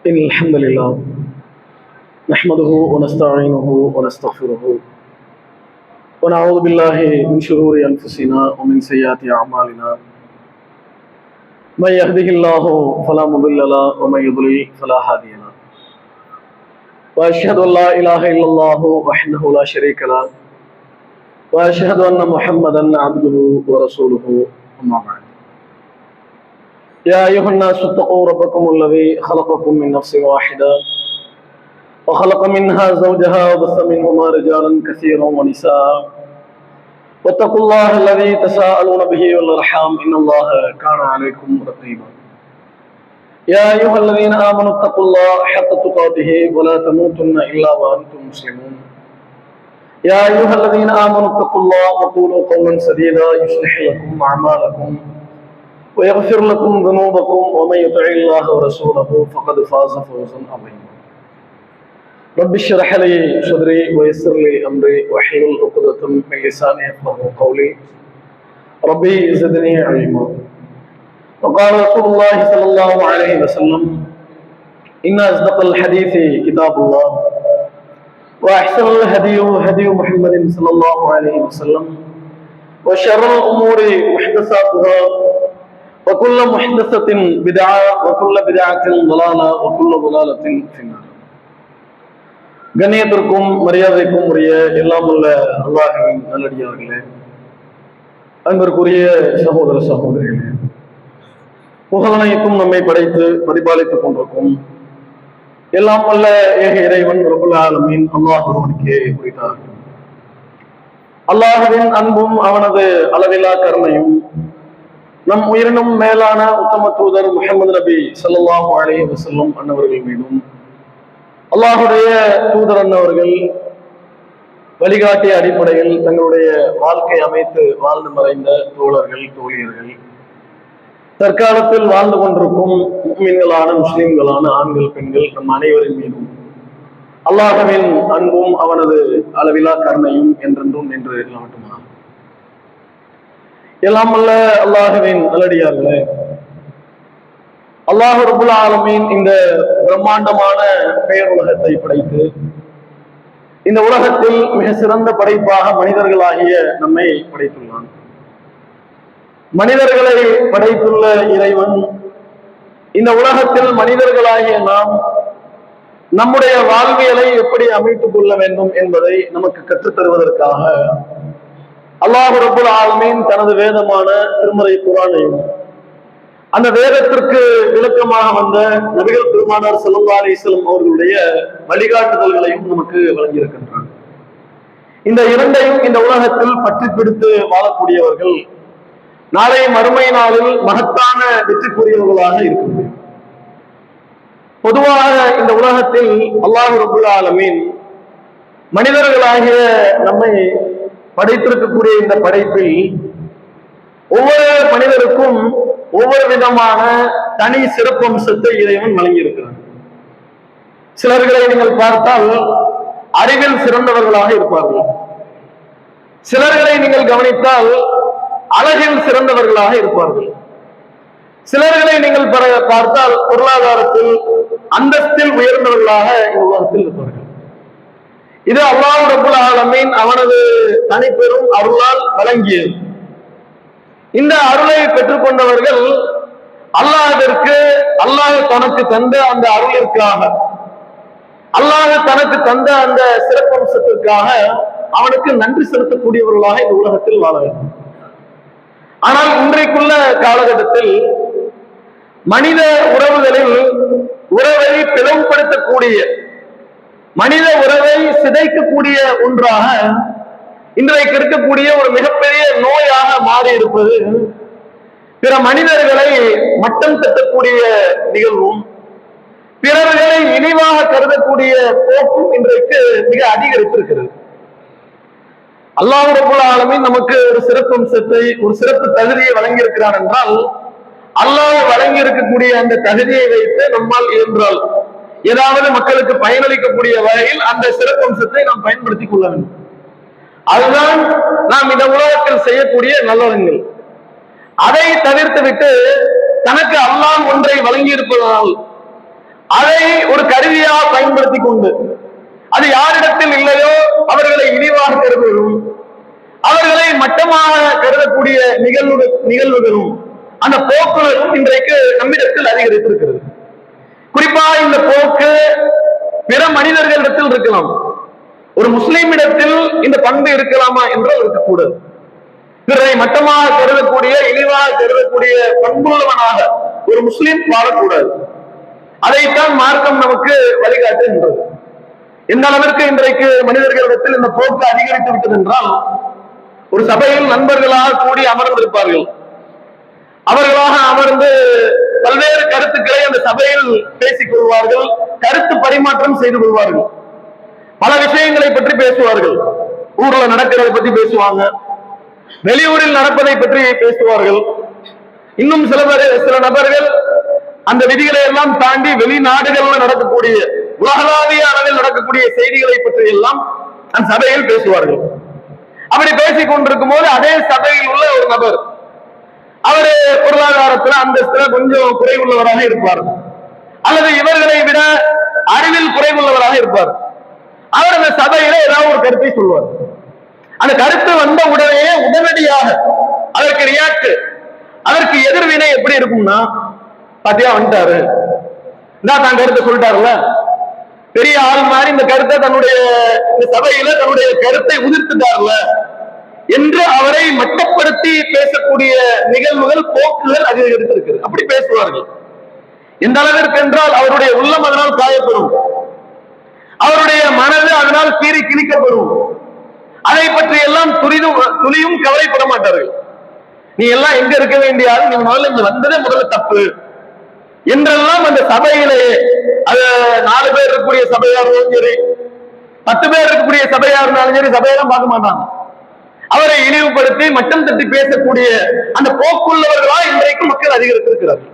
إن الحمد لله نحمده ونستعينه ونستغفره ونعوذ بالله من شرور أنفسنا ومن سيئات أعمالنا من يهده الله فلا مضل له ومن يضلل فلا هادي له وأشهد أن لا إله إلا الله وحده لا شريك له وأشهد أن محمدا عبده ورسوله أما بعد يا أيها الناس اتقوا ربكم الذي خلقكم من نفس واحدة وخلق منها زوجها وبث منهما رجالا كثيرا ونساء واتقوا الله الذي تساءلون به والأرحام إن الله كان عليكم رقيبا يا أيها الذين آمنوا اتقوا الله حق تقاته ولا تموتن إلا وأنتم مسلمون يا أيها الذين آمنوا اتقوا الله وقولوا قولا سديدا يصلح لكم أعمالكم ويغفر لكم ذنوبكم ومن يطع الله ورسوله فقد فاز فوزا عظيما رب اشرح لي صدري ويسر لي امري واحلل عقدة من لساني يفقهوا قولي ربي زدني علما وقال رسول الله صلى الله عليه وسلم ان اصدق الحديث كتاب الله واحسن الهدي هدي محمد صلى الله عليه وسلم وشر الامور محدثاتها وكل محدثة بدعة وكل بدعة ضلالة وكل ضلالة في النار. கண்ணியத்திற்கும் மரியாதைக்கும் உரிய எல்லாம் உள்ள அல்லாஹ்வின் நல்லடியார்களே, அன்பிற்குரிய சகோதர சகோதரிகளே, புகழனைக்கும் நம்மை படைத்து பரிபாலித்துக் கொண்டிருக்கும் எல்லாம் வல்ல ஏக இறைவன் ரப்புல் ஆலமீன் அல்லாஹ் ஒருவனுக்கே குறித்தார்கள். அல்லாஹ்வின் அன்பும் அவனது அளவிலா கருணையும் நம் உயிரினும் மேலான உத்தம தூதர் முஹம்மது நபி ஸல்லல்லாஹு அலைஹி வஸல்லம் அன்னவர்கள் மீதும் அல்லாஹுடைய தூதர் அன்னவர்கள் வழிகாட்டிய அடிப்படையில் தங்களுடைய வாழ்க்கை அமைத்து வாழ்ந்து மறைந்த தோழர்கள் தோழியர்கள் தற்காலத்தில் வாழ்ந்து கொண்டிருக்கும் முஃமின்களான முஸ்லிம்களான ஆண்கள் பெண்கள் நம் அனைவரின் மீதும் அல்லாஹ்வின் அன்பும் அவனது அளவிலா கருணையும் என்றென்றும் நின்று இல்லாமட்டுமா. எல்லாம் அல்ல அல்லாஹ்வின் நல்லடியார்களே, அல்லாஹ் ரப்புல் ஆலமீன் இந்த பிரம்மாண்டமான பேருலகத்தை படைத்து இந்த உலகத்தில் மிக சிறந்த படைப்பாக மனிதர்களாகிய நம்மை படைத்துள்ளான். மனிதர்களை படைத்துள்ள இறைவன் இந்த உலகத்தில் மனிதர்களாகிய நாம் நம்முடைய வாழ்வியலை எப்படி அமைத்துக் கொள்ள வேண்டும் என்பதை நமக்கு கற்றுத்தருவதற்காக அல்லாஹ் ரப்புல் ஆலமீன் தனது வேதமான திருமறை குர்ஆனையும் அந்த வேதத்திற்கு விளக்கமாக வந்த நபிகள் பெருமானார் ஸல்லல்லாஹு அலைஹி வஸல்லம் அவர்களுடைய வழிகாட்டுதல்களையும் நமக்கு வழங்கியிருக்கின்றார். இந்த இரண்டையும் இந்த உலகத்தில் பற்றி பிடித்து வாழக்கூடியவர்கள் நாளை மறுமை நாளில் மகத்தான வெற்றிக்குரியவர்களாக இருக்க முடியும். பொதுவாக இந்த உலகத்தில் அல்லாஹ் ரப்புல் ஆலமீன் மனிதர்களாகிய நம்மை படைத்திருக்கக்கூடிய இந்த படைப்பில் ஒவ்வொரு மனிதருக்கும் ஒவ்வொரு விதமான தனி சிறப்பம்சத்தை இறைவன் வழங்கியிருக்கிறார். சிலர்களை நீங்கள் பார்த்தால் அறிவில் சிறந்தவர்களாக இருப்பார்கள். சிலர்களை நீங்கள் கவனித்தால் அழகில் சிறந்தவர்களாக இருப்பார்கள். சிலர்களை நீங்கள் பார்த்தால் பொருளாதாரத்தில் அந்தஸ்தில் உயர்ந்தவர்களாக இந்த உலகத்தில் இருப்பார்கள். இது அல்லாஹ் ரப்புல் ஆலமீன் அவனது தனிப்பெரும் அருளால் வழங்கியது. இந்த அருளை பெற்றுக்கொண்டவர்கள் அல்லாஹ்விற்கு அல்லாஹ் தனக்கு தந்த அந்த அருளிற்காக அல்லாஹ் தனக்கு தந்த அந்த சிறப்பம்சத்திற்காக அவனுக்கு நன்றி செலுத்தக்கூடியவர்களாக இந்த உலகத்தில் வாழ வேண்டும். ஆனால் இன்றைக்குள்ள காலகட்டத்தில் மனித உறவுகளில் உறவை பிளவுபடுத்தக்கூடிய மனித உறவை சிதைக்கக்கூடிய ஒன்றாக இன்றைக்கு இருக்கக்கூடிய ஒரு மிகப்பெரிய நோயாக மாறி இருப்பது பிற மனிதர்களை மட்டம் தட்டக்கூடிய நிகழ்வும் பிறர்களை இழிவாக கருதக்கூடிய போக்கும் இன்றைக்கு மிக அதிகரித்திருக்கிறது. அல்லாஹ் ரப்புல் ஆலமீன் நமக்கு ஒரு சிறப்பம்சத்தை ஒரு சிறப்பு தகுதியை வழங்கியிருக்கிறான் என்றால் அல்லாஹ் வழங்கி இருக்கக்கூடிய அந்த தகுதியை வைத்து நம்மால் இயன்றால் ஏதாவது மக்களுக்கு பயனளிக்கக்கூடிய வகையில் அந்த சிறப்பம்சத்தை நாம் பயன்படுத்திக் கொள்ள வேண்டும். அதுதான் நாம் இந்த உலகத்தில் செய்யக்கூடிய நல்லறங்கள். அதை தவிர்த்து விட்டு தனக்கு அல்லாஹ் ஒன்றை வழங்கி இருப்பதால் அதை ஒரு கருவியா பயன்படுத்தி கொண்டு அது யாரிடத்தில் இல்லையோ அவர்களை இழிவாக கருதுவதும் அவர்களை மட்டமாக கருதக்கூடிய நிகழ்வுகளும் அந்த போக்குகளும் இன்றைக்கு நம்மிடத்தில் அதிகரித்திருக்கிறது. குறிப்பா இந்த போக்கு பிற மனிதர்களிடத்தில் இருக்கலாம், ஒரு முஸ்லிமிடத்தில் இந்த பண்பு இருக்கலாமா என்றால் இருக்கக்கூடாது. பிறரை மட்டமாக கருதக்கூடிய இழிவாக கருதக்கூடிய பண்புள்ளவனாக ஒரு முஸ்லிம் வாழக்கூடாது. அதைத்தான் மார்க்கம் நமக்கு வழிகாட்டுகின்றது. எந்த அளவிற்கு இன்றைக்கு மனிதர்களிடத்தில் இந்த போக்கு அதிகரித்து விட்டது என்றால், ஒரு சபையில் நண்பர்களாக கூடி அமர்ந்திருப்பார்கள். அவர்களாக அமர்ந்து பல்வேறு கருத்துக்களை அந்த சபையில் பேசிக் கொள்வார்கள், கருத்து பரிமாற்றம் செய்து கொள்வார்கள், பல விஷயங்களை பற்றி பேசுவார்கள். ஊர்ல நடக்கிறதை பற்றி பேசுவாங்க, வெளியூரில் நடப்பதை பற்றி பேசுவார்கள். இன்னும் சில நபர்கள் அந்த விதிகளை எல்லாம் தாண்டி வெளிநாடுகள்ல நடக்கக்கூடிய உலகளாவிய அளவில் நடக்கக்கூடிய செய்திகளை பற்றி எல்லாம் அந்த சபையில் பேசுவார்கள். அப்படி பேசிக் கொண்டிருக்கும் போது அதே சபையில் உள்ள ஒரு நபர், அவரு பொருளாதாரத்துல அந்தஸ்துல கொஞ்சம் குறைவுள்ளவராக இருப்பார், அல்லது இவர்களை விட அறிவில் குறைவுள்ளவராக இருப்பார். அவர் அந்த சபையில ஏதாவது ஒரு கருத்தை சொல்வார். அந்த கருத்து வந்த உடனடியாக அதற்கு ரியாக்ட், அதற்கு எதிர்வினை எப்படி இருக்கும்னா, பாத்தியா வந்துட்டாரு, தான் கருத்தை சொல்லிட்டாருல, பெரிய ஆள் மாதிரி இந்த கருத்தை தன்னுடைய சபையில தன்னுடைய கருத்தை உதிர்த்துட்டார்ல என்று அவரை மட்டப்படுத்தி பேசக்கூடிய நிகழ்வுகள் போக்குகள் அதிகரித்திருக்கு. அப்படி பேசுவார்கள். எந்த அளவிற்கு என்றால் அவருடைய உள்ளம் அதனால் காயப்படும், அவருடைய மனது அதனால் கீறி கிழிக்கப்படும். அதை பற்றி எல்லாம் துளியும் கவலைப்பட மாட்டார்கள். நீ எல்லாம் எங்க இருக்க வேண்டியாது, நீ முதல்ல இங்க வந்ததே முதல்ல தப்பு என்றெல்லாம் அந்த சபையிலேயே, அது 4 பேர் இருக்கக்கூடிய சபையா இருந்தாலும் சரி, 10 பேர் இருக்கக்கூடிய சபையா இருந்தாலும் சரி, சபையெல்லாம் பார்க்க மாட்டாங்க. அவரை இழிவுபடுத்தி மட்டம் தட்டி பேசக்கூடிய அந்த போக்குள்ளவர்களா இன்றைக்கு மக்கள் அதிகரித்திருக்கிறார்கள்.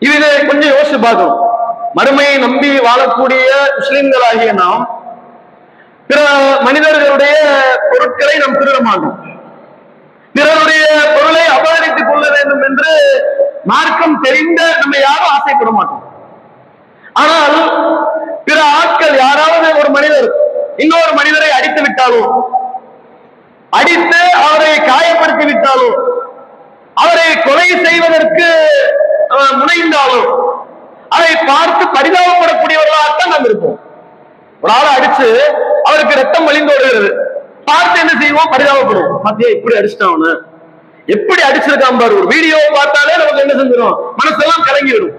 இது கொஞ்சம் யோசிச்சு பார்க்கணும். மறுமையை நம்பி வாழக்கூடிய முஸ்லிம்களாகிய நாம் பிற மனிதர்களுடைய பொருட்களை நாம் திருட மாட்டோம், பிறருடைய பொருளை அபகரித்துக் கொள்ள வேண்டும் என்று மார்க்கம் தெரிந்த நம்ம யாரும் ஆசைப்பட மாட்டோம். ஆனால் பிற ஆட்கள் யாராவது ஒரு மனிதர் இன்னொரு மனிதரை அடித்து விட்டாலோ, அடித்து அவரை காயப்படுத்தி விட்டாலோ, அவரை கொலை செய்வதற்கு முனைந்தாலோ அதை பார்த்து பரிதாபப்படக்கூடியவர்களாகத்தான் நாம் இருப்போம். ஒரு ஆளை அடிச்சு அவருக்கு ரத்தம் வழிந்து ஓடுகிறது, பார்த்து என்ன செய்வோம், பரிதாபப்படுவோம். மத்திய இப்படி அடிச்சிட்டான், எப்படி அடிச்சிருக்கான் பாரு, ஒரு வீடியோ பார்த்தாலே நமக்கு என்ன செஞ்சிடும், மனசெல்லாம் கலங்கிவிடும்.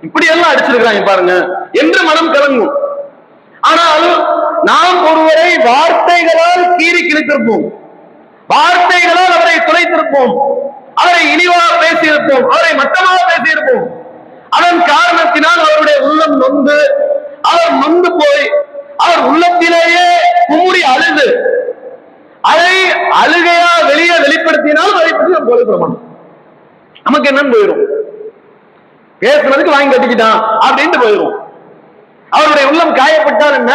இப்படி எல்லாம் அடிச்சிருக்காங்க பாருங்க என்று மனம் கலங்கும். ஆனால் நாம் ஒருவரை வார்த்தைகளால் கீறி கிழித்திருப்போம், வார்த்தைகளால் அவரை துளைத்திருப்போம், அவரை இழிவாக பேசியிருப்போம், அவரை மட்டமாக பேசியிருப்போம். அதன் காரணத்தினால் அவருடைய உள்ளம் நொந்து, அவர் நொந்து போய் அவர் உள்ளத்திலேயே குமுறி அழுது அதை அழுகையா வெளியே வெளிப்படுத்தினால் அதை பற்றி நம்ம கவலைப்பட மாட்டோம். நமக்கு என்னன்னு போயிடும், பேசுனதுக்கு வாங்கி கட்டிக்கிட்டான் அப்படின்ட்டு போயிடும். அவருடைய உள்ளம் காயப்பட்டால் என்ன,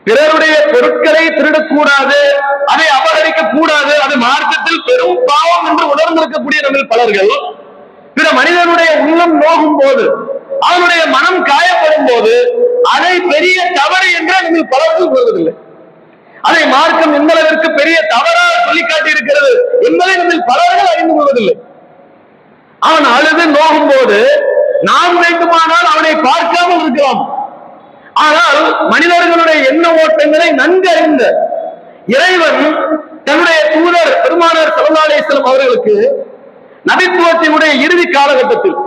பிறருடைய பொருட்களை திருடக்கூடாது, அதை அபகரிக்க கூடாது, அது மார்க்கத்தில் பெரும் பாவம் என்று உணர்ந்திருக்கக்கூடிய நம்ம பலர்கள் பிற மனிதனுடைய உள்ளம் நோகும் போது, அவனுடைய மனம் காயப்படும் போது அதை பெரிய தவறு என்று நம்ம பலர்கள் உணர்வதில்லை. அதை மார்க்கம் எந்த அளவிற்கு பெரிய தவறாக சொல்லி காட்டி இருக்கிறது என்பதை நம்ம பலர்கள் அறிந்து கொள்வதில்லை. அவன் அழுது நோகும் போது நாம் வேண்டுமானால் அவனை பார்க்காமல் இருக்கலாம். ஆனால் மனிதர்களுடைய எண்ண ஓட்டங்களை நன்கு அறிந்த இறைவன் தன்னுடைய தூதர் பெருமானார் ஸல்லல்லாஹு அலைஹி வஸல்லம் அவர்களுக்கு நபித்துவத்தினுடைய இறுதி காலகட்டத்தில்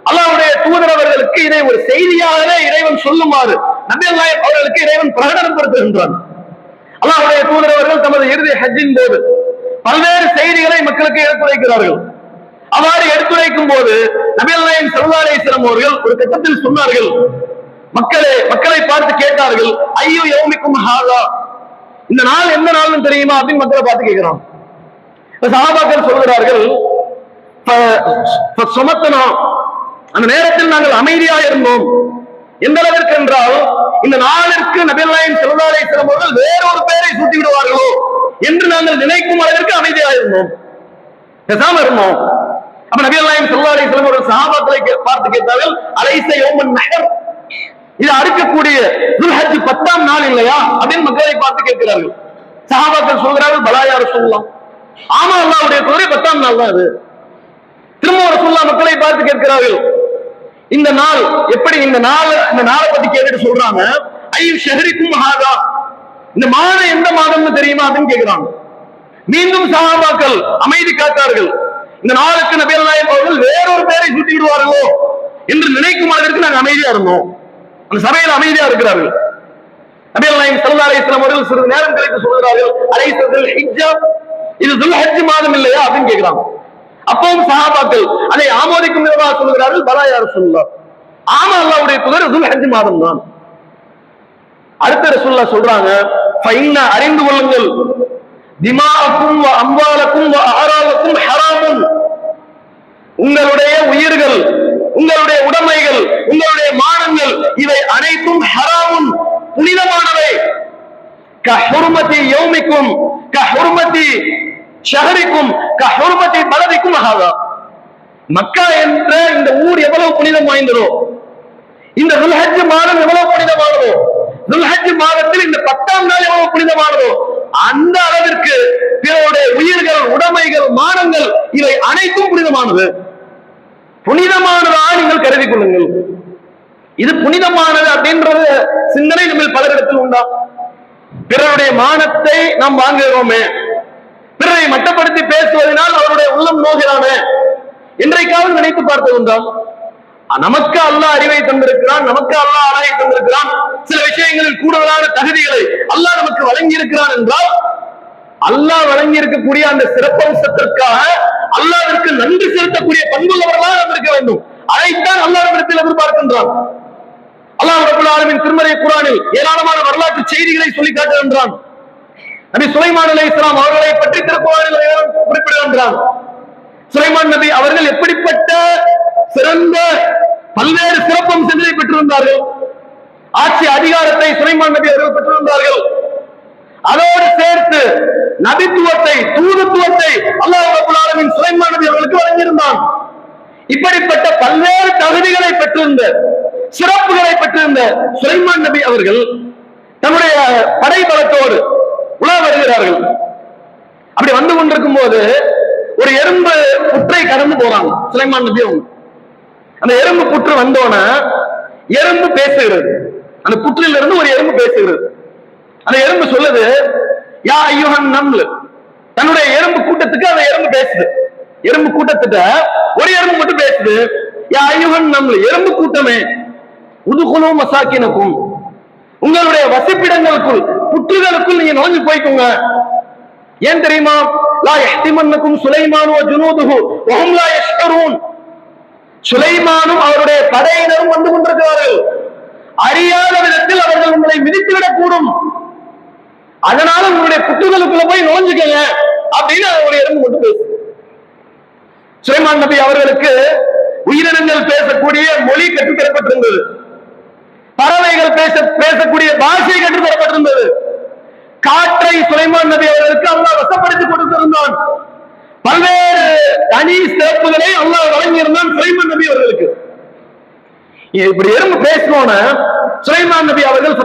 அல்லாஹ்வுடைய தூதர் அவர்களுக்கு இதை ஒரு செய்தியாகவே இறைவன் சொல்லுமாறு நபி நாயகம் அவர்களுக்கு இறைவன் பிரகடனப்படுத்துகின்றான். அல்லாஹ்வுடைய தூதர் அவர்கள் தமது இறுதி ஹஜ்ஜின் போது பல்வேறு செய்திகளை மக்களுக்கு எடுத்துரைக்கிறார்கள். அவ்வாறு எடுத்துரைக்கும் போது நபி நாயகம் ஸல்லல்லாஹு அலைஹி வஸல்லம் அவர்கள் ஒரு கட்டத்தில் சொன்னார்கள், மக்களை பார்த்து கேட்டார்கள், ஐயோ யௌமிக்கும் ஹாதா, இந்த நாள் எந்த நாள்னு தெரியுமா அப்படின்னு மக்களை பார்த்து கேட்கிறான். சஹாபாக்கள் சொல்கிறார்கள், அந்த நேரத்தில் நாங்கள் அமைதியாக இருந்தோம். எந்த அளவிற்கு என்றால் இந்த நாளிற்கு நபி நாயகம் ஸல்லல்லாஹு அலைஹி வஸல்லம் அவர்கள் வேறொரு பெயரை சூட்டி விடுவார்களோ என்று நாங்கள் நினைக்கும் அளவிற்கு அமைதியாக இருந்தோம், பேசாம இருந்தோம். அப்ப நபி நாயகம் ஸல்லல்லாஹு அலைஹி வஸல்லம் ஒரு சஹாபாக்களை பார்த்து கேட்டார்கள், அலைஸ யௌமன் நஹர், இது அறுக்கக்கூடிய துல்ஹஜ் 10ஆம் நாள் இல்லையா அப்படின்னு மக்களை பார்த்து கேட்கிறார்கள். சஹாபாக்கள் சொல்கிறார்கள், பலா யா ரசூலுல்லாஹ், ஆமா அல்லாஹ்வுடைய தூதரே 10ஆம் நாள் தான் அது. திரும்ப ரசூலுல்லாஹ் மக்களை பார்த்து கேட்கிறார்கள், இந்த நாள் எப்படி, இந்த நாளை பத்தி கேட்டுட்டு சொல்றாங்க, ஐயு ஷஹரிக்கும் ஹாதா, இந்த மாதம் எந்த மாதம்னு தெரியுமா அப்படின்னு கேட்கிறாங்க. மீண்டும் சஹாபாக்கள் அமைதி காத்தார்கள். இந்த நாளுக்கு நபி நாயகம் அவர்கள் வேறொரு பேரை சுட்டி விடுவார்களோ என்று நினைக்கும் அளவிற்கு நாங்கள் அமைதியா இருந்தோம். அந்த சபையில் அமைதியா இருக்கிறார்கள். நபி நாயகம் ஸல்லல்லாஹு அலைஹி வஸல்லம் அவர்கள் சிறிது நேரம் கழித்து சொல்கிறார்கள், அலைஸல் ஹிஜ்ஜா, இது துல்ஹஜ் மாதம் இல்லையா அப்படின்னு கேட்கிறாங்க. அப்பவும் சஹாபாக்கள் அதை ஆமோதிக்கும் விதமாக சொல்கிறார்கள், பலா யா ரசூலுல்லாஹ், ஆமா அல்லாஹ்வுடைய தூதர் துல்ஹஜ் மாதம் தான். அடுத்த ரசூலுல்லாஹ் சொல்றாங்க, ஃபைன்ன, அறிந்து கொள்ளுங்கள், திமாஅக்கும் வ அம்வாலக்கும் வ அஹராலக்கும் ஹராமுன், உங்களுடைய உயிர்கள், உங்களுடைய உடைமைகள், உங்களுடைய மானங்கள், இவை அனைத்தும் ஹராமுன், புனிதமானவை. கஹுர்மதி யௌமிக்கும் கஹுர்மதி ஷஹரிக்கும் கஹுர்மதி பலதிக்கும் ஹாதா, மக்கா என்ற இந்த ஊர் எவ்வளவு புனிதம் வாய்ந்ததோ, இந்த துல்ஹஜ் மாதம் எவ்வளவு புனிதமானதோ, துல்ஹஜ் மாதத்தில் இந்த 10ஆம் நாள் எவ்வளவு புனிதமானதோ, அந்த அளவிற்கு பிறருடைய உயிர்கள், உடைமைகள், மானங்கள், இவை அனைத்தும் புனிதமானது. புனிதமானதா நீங்கள் கருதி கொள்ளுங்கள். இது புனிதமானது அப்படின்றது சிந்தனை நம்ம பலரிடத்தில் உண்டா? பிறருடைய மானத்தை நாம் வாங்குகிறோமே, பிறரை மட்டப்படுத்தி பேசுவதனால் அவருடைய உள்ளம் நோகிறானே, என்றைக்காவது நினைத்து பார்த்தது உண்டா? நமக்கு அல்லாஹ் அறிவை தந்திருக்கிறான், நமக்கு அல்லாஹ் அழகை தந்திருக்கிறான், சில விஷயங்களில் கூடுதலான தகுதிகளை அல்லாஹ் நமக்கு வழங்கி இருக்கிறான் என்றால், அல்லாஹ் வழங்கி இருக்கக்கூடிய அந்த சிறப்பம்சத்திற்காக அல்லாஹ்விற்கு நன்றி செலுத்தக்கூடிய பண்புள்ளவர்களாக நாம் இருக்க வேண்டும். அதைத்தான் அல்லாஹ்விடத்தில் எதிர்பார்க்கின்றான். அல்லாஹ் ரப்பல் ஆலமீன் திருமறை குர்ஆனில் ஏராளமான வரலாற்று செய்திகளை சொல்லி காட்டுகின்றான். நபி சுலைமான் அலைஹிஸ்ஸலாம் அவர்களை பற்றி திருக்குர்ஆனில் குறிப்பிடுகின்றான். சுலைமான் நபி அவர்கள் எப்படிப்பட்ட சிறந்த பல்வேறு சிறப்பம்சங்களை பெற்றிருந்தார்கள். ஆட்சி அதிகாரத்தை சுலைமான் நபி அவர்கள் பெற்றிருந்தார்கள். அதோடு சேர்த்து நபித்துவத்தை, தூதுத்துவத்தை அல்லாஹ் ரப்பல் ஆலமீன் சுலைமான் நபி அவர்களுக்கு வழங்கியிருந்தான். இப்படிப்பட்ட பல்வேறு தகுதிகளை பெற்றிருந்த, சிறப்புகளை பெற்றிருந்த சுலைமான் நபி அவர்கள் தன்னுடைய படைபலத்தோடு உலா வருகிறார்கள். அப்படி வந்து கொண்டிருக்கும் போது ஒரு எறும்பு புற்றை கடந்து போறாங்க சுலைமான் நபி அவங்க. அந்த எறும்பு புற்று வந்தோன எறும்பு பேசுகிறது. அந்த புற்றில் இருந்து ஒரு எறும்பு பேசுகிறது. அந்த எறும்பு சொல்லுது, யா ஐயுஹன் நம்ல், தன்னுடைய எறும்பு கூட்டத்துக்கு அந்த எறும்பு பேசுது. எறும்பு கூட்டத்திட்ட ஒரு எறும்பு மட்டும் பேசுது, யா ஐயுஹன் நம்ல், எறும்பு கூட்டமே, உதுகுலு மசாக்கினக்கும், உங்களுடைய வசிப்பிடங்களுக்குள், புற்றுகளுக்குள் நீங்க நுழைஞ்சு போய்க்கோங்க. ஏன் தெரியுமா? லா யஹ்திமன்னக்கும் சுலைமான் வ ஜுனூதுஹு வ ஹும் லா யஷ்குரூன், சுலைமானும் அவருடைய படையினரும் வந்து கொண்டிருக்கிறார்கள். அறியாத விதத்தில் அவர்கள் உங்களை மிதித்துவிடக் கூடும். அதனால உங்களுடைய புற்றுகளுக்குள்ள போய் நுழைஞ்சுக்கங்க அப்படின்னு ஒரு எறும்பு மட்டும் பேசு. சுலைமான் நபி அவர்களுக்கு உயிரினங்கள் பேசக்கூடிய மொழி கற்றுத்தரப்பட்டிருந்தது. பறவைகள் பேசக்கூடிய பாஷை கற்றுத்தரப்பட்டிருந்தது. காற்றை சுலைமான் நபி அவர்களுக்கு அல்லாஹ் வசப்படுத்தி கொடுத்திருந்தான். பல்வேறு தனி சிறப்புகளை அல்லாஹ் வழங்கியிருந்தான் சுலைமான் நபி அவர்களுக்கு. இப்படி எறும்பு பேசணும்னு சுலைமான் நபி அவர்கள்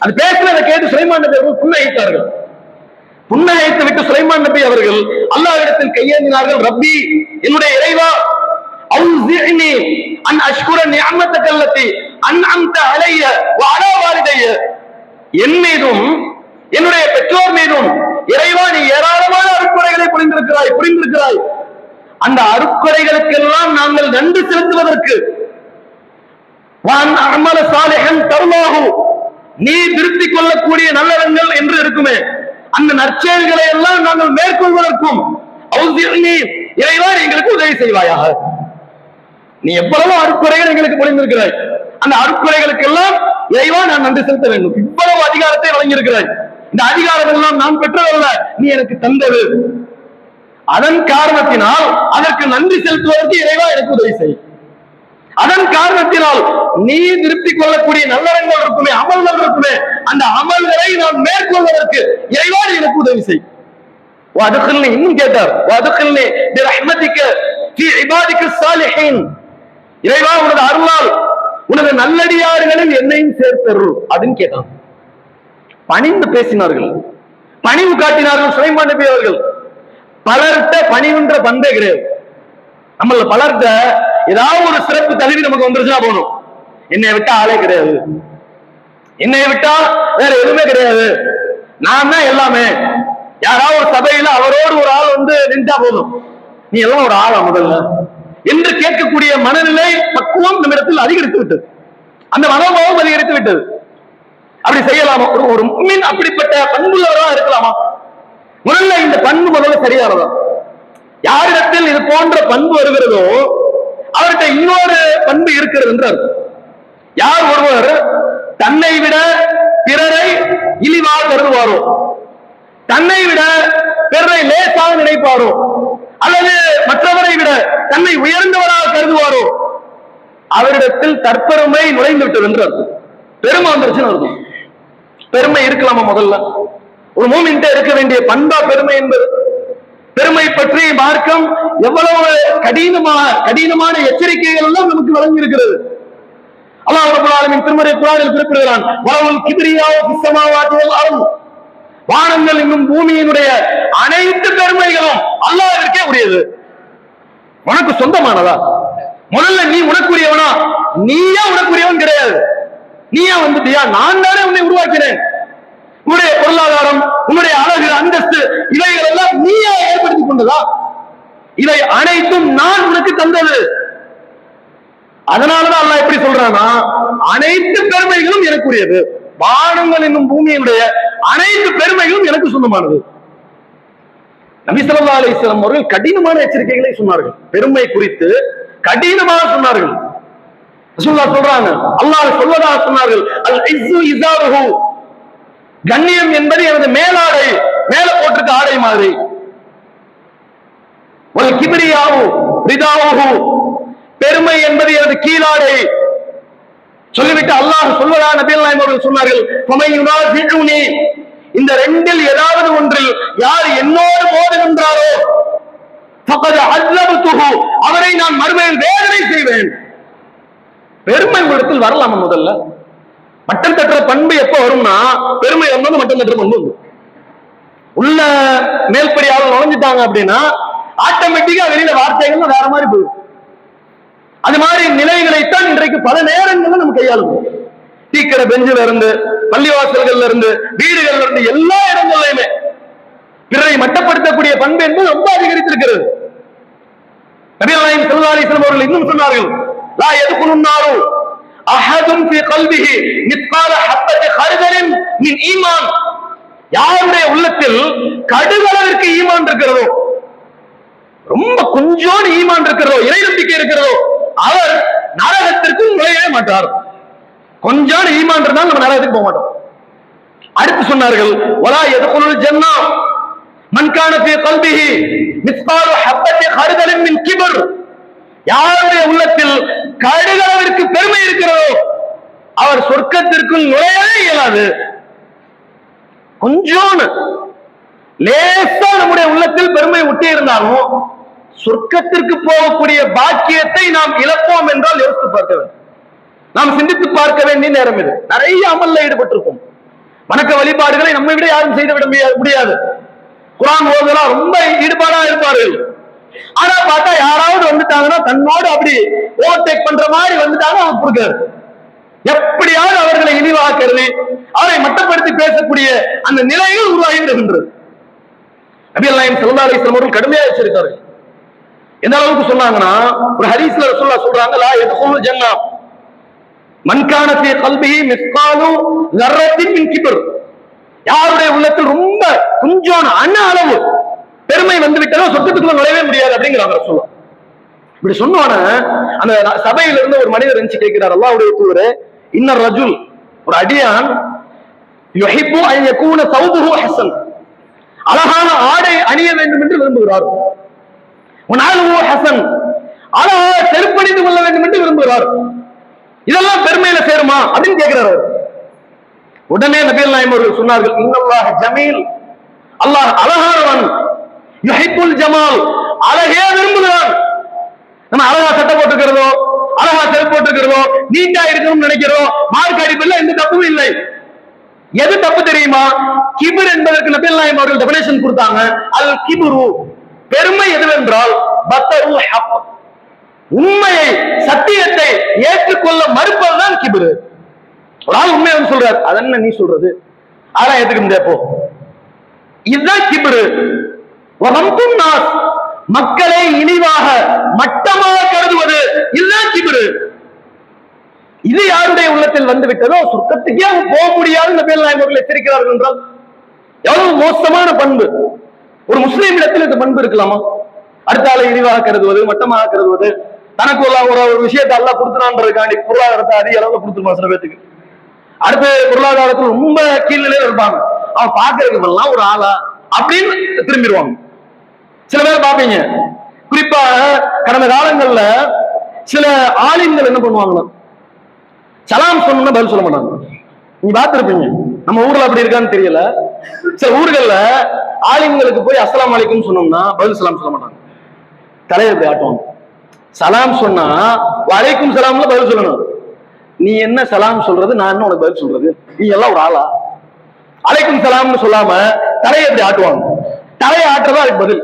அது பேசுறதை கேட்டு சுலைமான் நபி அவர்கள் புன்னகைத்தார்கள். புன்னகைத்து விட்டு சுலைமான் நபி அவர்கள் அல்லாஹ்விடத்தில் கையேந்தினார்கள், ரப்பி, என்னுடைய இறைவா, அவுஸிஅனி அன் அஷ்குர நிஅமத்தக அல்லதி அன்அம்த அலைய வ அலா வாலிதைய, என் மீதும் என்னுடைய பெற்றோர் மீதும் இறைவா நீ ஏராளமான அருட்கொடைகளை புரிந்திருக்கிறாய். அந்த அருட்கொடைகளுக்கெல்லாம் நாங்கள் நன்றி செலுத்துவதற்கு நீ திருத்திக் கொள்ளக்கூடிய நல்லறங்கள் என்று இருக்குமே, அந்த நற்செயல்களை எல்லாம் நாங்கள் மேற்கொள்வதற்கும் இறைவா எங்களுக்கு உதவி செய்வாயாக. நீ எவ்வளவு அருட்கொடைகள் எங்களுக்கு புரிந்திருக்கிறாய், அந்த அருட்கொடைகளுக்கெல்லாம் இறைவா நான் நன்றி செலுத்த வேண்டும். இவ்வளவு அதிகாரத்தை வழங்கியிருக்கிறாய், இந்த அதிகாரம் எல்லாம் நான் பெற்றதல்ல, நீ எனக்கு தந்தது. அதன் காரணத்தினால் அதற்கு நன்றி செலுத்துவதற்கு இறைவா எனக்கு உதவி செய். அதன் காரணத்தினால் நீ திருப்தி கொள்ளக்கூடிய நல்லறங்கள் இருக்குமே, அமல்கள் இருக்குமே, அந்த அமல்களை நான் மேற்கொள்வதற்கு இறைவா எனக்கு உதவி செய். வஅத்கில்னி, இன்னும் கேட்டார், வஅத்கில்னி பிரஹ்மதிக ஃபீ இபாதிக ஸாலிஹீன், இறைவா உனது அருளால் உனது நல்லடியார்களில் என்னையும் சேர்த்தருள் அப்படின்னு கேட்டான். பணிந்து பேசினார்கள், பணிவு காட்டினார்கள் சுலைமான் நபி அவர்கள். பலர்கிட்ட பணிவுன்ற பண்பே கிடையாது. நம்மள பலர்கிட்ட ஏதாவது ஒரு சிறப்பு தகுதி நமக்கு வந்துருச்சுன்னா போகணும், என்னை விட்டா ஆளே கிடையாது, என்னை விட்டா வேற எதுவுமே கிடையாது, நான் தான் எல்லாமே. யாராவது ஒரு சபையில அவரோடு ஒரு ஆள் வந்து நின்றா போதும், நீ எல்லாம் ஒரு ஆளா முதல்ல என்று கேட்கக்கூடிய மனநிலை பக்குவம் நம்ம இடத்தில் அதிகரித்து விட்டது, அந்த மனோபாவம் அதிகரித்து விட்டது. அப்படி செய்யலாமா? ஒரு முஃமின் அப்படிப்பட்ட பண்புள்ளவராக இருக்கலாமா? முதல்ல இந்த பண்பு முதல்ல சரியானதா? யாரிடத்தில் இது போன்ற பண்பு வருகிறதோ அவர்கிட்ட இன்னொரு பண்பு இருக்கிறது என்று அர்த்தம். யார் ஒருவர் தன்னை விட பிறரை இழிவாக கருதுவாரோ, தன்னை விட பிறரை லேசாக நினைப்பாரோ, அல்லது மற்றவரை விட தன்னை உயர்ந்தவராக கருதுவாரோ அவரிடத்தில் தற்பெருமை நுழைந்து விட்டது என்று அர்த்தம். பெருமை வந்துருச்சுன்னு அர்த்தம். பெருமை இருக்கலாமா? முதல்ல ஒரு மூமின்ட்ட இருக்க வேண்டிய பண்பா பெருமை என்பது. பெருமை பற்றி மார்க்கம் எவ்வளவு கடினமான எச்சரிக்கைகள் எல்லாம் நமக்கு வழங்கி இருக்கிறது. அல்லாஹ் ரப்பல் ஆலமீன் திருமறை குர்ஆனில் குறிப்பிடுகிறான், வலவுல் கிப்ரியாவு ஃபிஸ் ஸமாவாதி வல் அர்த், வானங்கள் என்னும் பூமியினுடைய அனைத்து பெருமைகளும் அல்லாஹ்விற்கே உரியது. உனக்கு சொந்தமானதா? முதல்ல நீ உனக்குரியவனா? நீயா உனக்குரியவன் கிடையாது. நீயா வந்துட்டியா? நான் தானே உன்னை உருவாக்கினேன். உன்னுடைய பொருளாதாரம், உன்னுடைய அழகு, அந்தஸ்து, இவைகள் எல்லாம் நீயா ஏற்படுத்தி கொண்டதா? இவை அனைத்தும் நான் உனக்கு தந்தது. அதனாலதான் அல்லாஹ் எப்படி சொல்றானா, அனைத்து பெருமைகளும் எனக்குரியது. வானங்கள் என்னும் பூமியினுடைய அனைத்து பெருமைகளும் எனக்கு சொந்தமானது. நபி ஸல்லல்லாஹு அலைஹி வஸல்லம் அவர்கள் கடினமான எச்சரிக்கைகளை சொன்னார்கள், பெருமை குறித்து கடினமாக சொன்னார்கள். ரசூலுல்லாஹ் சொல்றாங்க, அல்லாஹ் சொல்வதாக சொன்னார்கள், அல் இஸ்ஸு இஸாருஹு, கண்ணியம் என்பது எனது மேலாடை, மேல போட்டிருக்க ஆடை மாதிரி. வல் கிப்ரியாவு ரிதாவுஹு, பெருமை என்பது எனது கீழாடை. சொல்லிவிட்டு அல்லாஹ் சொல்வதா நபிகள் நாயகம் அவர்கள் சொன்னார்கள், ஃபமை யுனாஸிஉனி, இந்த ரெண்டில் ஏதாவது ஒன்றில் யார் என்னோடு மோதுகின்றாரோ ஃபகத் அஸப்துஹு, அவரை நான் மறுமையில் வேதனை செய்வேன். பெருமை உள்ளத்தில் வரலாமா? முதல்ல மட்டம் தட்டுற பண்பு எப்ப வரும்னா, பெருமை வந்தது மட்டம் தட்டுற பண்பு உள்ள மேல்படியாளர் நுழைஞ்சிட்டாங்க அப்படின்னா ஆட்டோமேட்டிக்கா வெளியில வார்த்தைகள் வேற மாதிரி போயிடும். அது மாதிரி நிலைகளைத்தான் இன்றைக்கு பல நேரங்கள்ல நம்ம கையாளும். டீக்கடை பெஞ்சில இருந்து, பள்ளிவாசல்கள்ல இருந்து, வீடுகள்ல இருந்து, எல்லா இடங்கள்லயுமே பிறரை மட்டப்படுத்தக்கூடிய பண்பு என்பது ரொம்ப அதிகரித்திருக்கிறது. நபிகள் நாயகம் ஸல்லல்லாஹு அலைஹி வஸல்லம் அவர்கள் இன்னும் சொன்னார்கள், லா யதுகுலுன் நாரு அஹதுன் ஃபீ கல்பிஹி மிஸ்கால ஹப்பத்தி ஹர்தலின் மின் ஈமான், யாருடைய உள்ளத்தில் கடுகளவிற்கு ஈமான் இருக்கிறதோ, ரொம்ப கொஞ்சோடு ஈமான் இருக்கிறதோ, இறை நம்பிக்கை இருக்கிறதோ, அவர் நரகத்திற்கு நுழையவே மாட்டார். கொஞ்சோடு ஈமான் இருந்தால் நம்ம நரகத்துக்கு போக மாட்டோம். அடுத்து சொன்னார்கள், வலா யதுகுலுல் ஜன்னah மன் கான ஃபீ கல்பிஹி மிஸ்கால ஹப்பத்தி ஹர்தலின் மின் கிப்ர், யாருடைய உள்ளத்தில் கடுகளவிற்கு பெருமை இருக்கிறதோ அவர் சொர்க்கத்திற்குள் நுழையவே இயலாது. கொஞ்சோன்னு லேசா நம்முடைய உள்ளத்தில் பெருமை ஒட்டி இருந்தாலும் சொர்க்கத்திற்கு போகக்கூடிய பாக்கியத்தை நாம் இழப்போம் என்றால் யோசித்து பார்க்க வேண்டும். நாம் சிந்தித்து பார்க்க வேண்டிய நேரம் இது. நிறைய அமல்ல ஈடுபட்டிருக்கும். வணக்க வழிபாடுகளை நம்மை விட யாரும் செய்து விட முடியாது. குர்ஆன் ஓதுலாம் ரொம்ப ஈடுபாடா இருப்பார்கள். ஆனா பார்த்தா யாராவது வந்துட்டாங்கன்னா தன்னோடு அப்படி ஓவர்டேக் பண்ற மாதிரி வந்துட்டாங்க, அவர் கொடுக்காரு. எப்படியாவது அவர்களை இழிவாக்கிறது, அவரை மட்டப்படுத்தி பேசக்கூடிய அந்த நிலையில் உருவாகி விடுகின்றது. நபிகள் நாயகம் ஸல்லல்லாஹு அலைஹி வஸல்லம் அவர்கள் கடுமையா எச்சரித்தார்கள். எந்த அளவுக்கு சொன்னாங்கன்னா, ஒரு ஹதீஸ்ல ரசூலுல்லாஹ் சொல்றாங்க, லா யதுகுலுல் ஜன்னah மன் கான ஃபீ கல்பிஹி மிஸ்காலு ஸர்ரத்தின் மின் கிப்ர், யாருடைய உள்ளத்தில் ரொம்ப கொஞ்சோன அணு அளவு பெருமை வந்து விட்டதோ சொர்க்கத்துக்குள்ள நுழையவே முடியாது அப்படிங்கிறாங்க ரசூலுல்லாஹ். இப்படி சொன்னோன அந்த சபையில இருந்து ஒரு மனிதர் எஞ்சி கேட்கிறார், அல்லாஹ்வுடைய தூதரே, இன்னர் ரஜுல், ஒரு அடியான், யுஹிப்பு அன் யகூன ஸௌபுஹு ஹஸன், அழகான ஆடை அணிய வேண்டும் என்று விரும்புகிறார். வனாலுஹு ஹஸன், அழகாக செருப்பணிந்து கொள்ள வேண்டும் என்று விரும்புகிறார். இதெல்லாம் பெருமையில சேருமா அப்படின்னு கேட்கிறார். உடனே நபிகள் நாயகம் அவர்கள் சொன்னார்கள், இன்னல்லாஹ் ஜமீல், அல்லாஹ் அழகானவன், யுஹிப்புல் ஜமால், அழகே விரும்புகிறான். நம்ம அழகா சட்டை போட்டுக்கிறதோ, அழகா செருப்பு போட்டுக்கிறதோ, நீட்டா இருக்கணும்னு நினைக்கிறோம். மார்க் அடிப்பதில் எந்த தப்பும் இல்லை. எது தப்பு தெரியுமா? கிபர் என்பதற்கு நபிகள் நாயகம் அவர்கள் டெபினேஷன் கொடுத்தாங்க. அல் கிபுரு, பெருமை எதுவென்றால் பத்தரு ஹக், உண்மையை சத்தியத்தை ஏற்றுக்கொள்ள மறுப்பதுதான் கிபுரு. ஒரு ஆள் உண்மையை சொல்றாரு, அதென்ன நீ சொல்றது, அதான் ஏத்துக்க போ, இதுதான் கிபுரு. மக்களை இழிவாக மட்டமாக கருதுவது, இதுதான் கிபுரு. இது யாருடைய உள்ளத்தில் வந்து விட்டதோ சொர்க்கத்துக்கே போக முடியாது நபிகள் நாயகம் அவர்கள் எச்சரிக்கிறார்கள் என்றால் எவ்வளவு மோசமான பண்பு. ஒரு முஸ்லீம் இடத்தில் இந்த பண்பு இருக்கலாமா? அடுத்த ஆளை இழிவாக கருதுவது, மட்டமாக கருதுவது, தனக்கு ஒரு விஷயத்தை எல்லாம் கொடுத்துறான்றதுக்காண்டி பொருளாதாரத்தை அதிக அளவுல கொடுத்துருப்பான் சில பேருக்கு. அடுத்து பொருளாதாரத்தில் ரொம்ப கீழ்நிலையில இருப்பாங்க, அவன் பாக்குறதுக்கு ஒரு ஆளா அப்படின்னு திரும்பிடுவாங்க. சில பேர் பாப்பீங்க, குறிப்பாக கடந்த காலங்கள்ல சில ஆலிம்கள் என்ன பண்ணுவாங்கன்னா, சலாம் சொன்னா பதில் சொல்ல மாட்டாங்க. நீங்க பார்த்திருப்பீங்க, நம்ம ஊர்ல அப்படி இருக்கான்னு தெரியல. சில ஊர்கள்ல ஆலிம்களுக்கு போய் அஸ்ஸலாமு அலைக்கும் சொன்னோம்னா பதில் சலாம் சொல்ல மாட்டாங்க, தலையை இப்படி ஆட்டுவாங்க. சலாம் சொன்னா வலைக்கும் சலாம்ல பதில் சொல்லணும். நீ என்ன சலாம் சொல்றது, நான் என்ன உனக்கு பதில் சொல்றது, நீ எல்லாம் ஒரு ஆளா? அலைக்கும் சலாம்னு சொல்லாம தலையை எப்படி ஆட்டுவாங்க. தலையை ஆட்டுறதா அதுக்கு பதில்.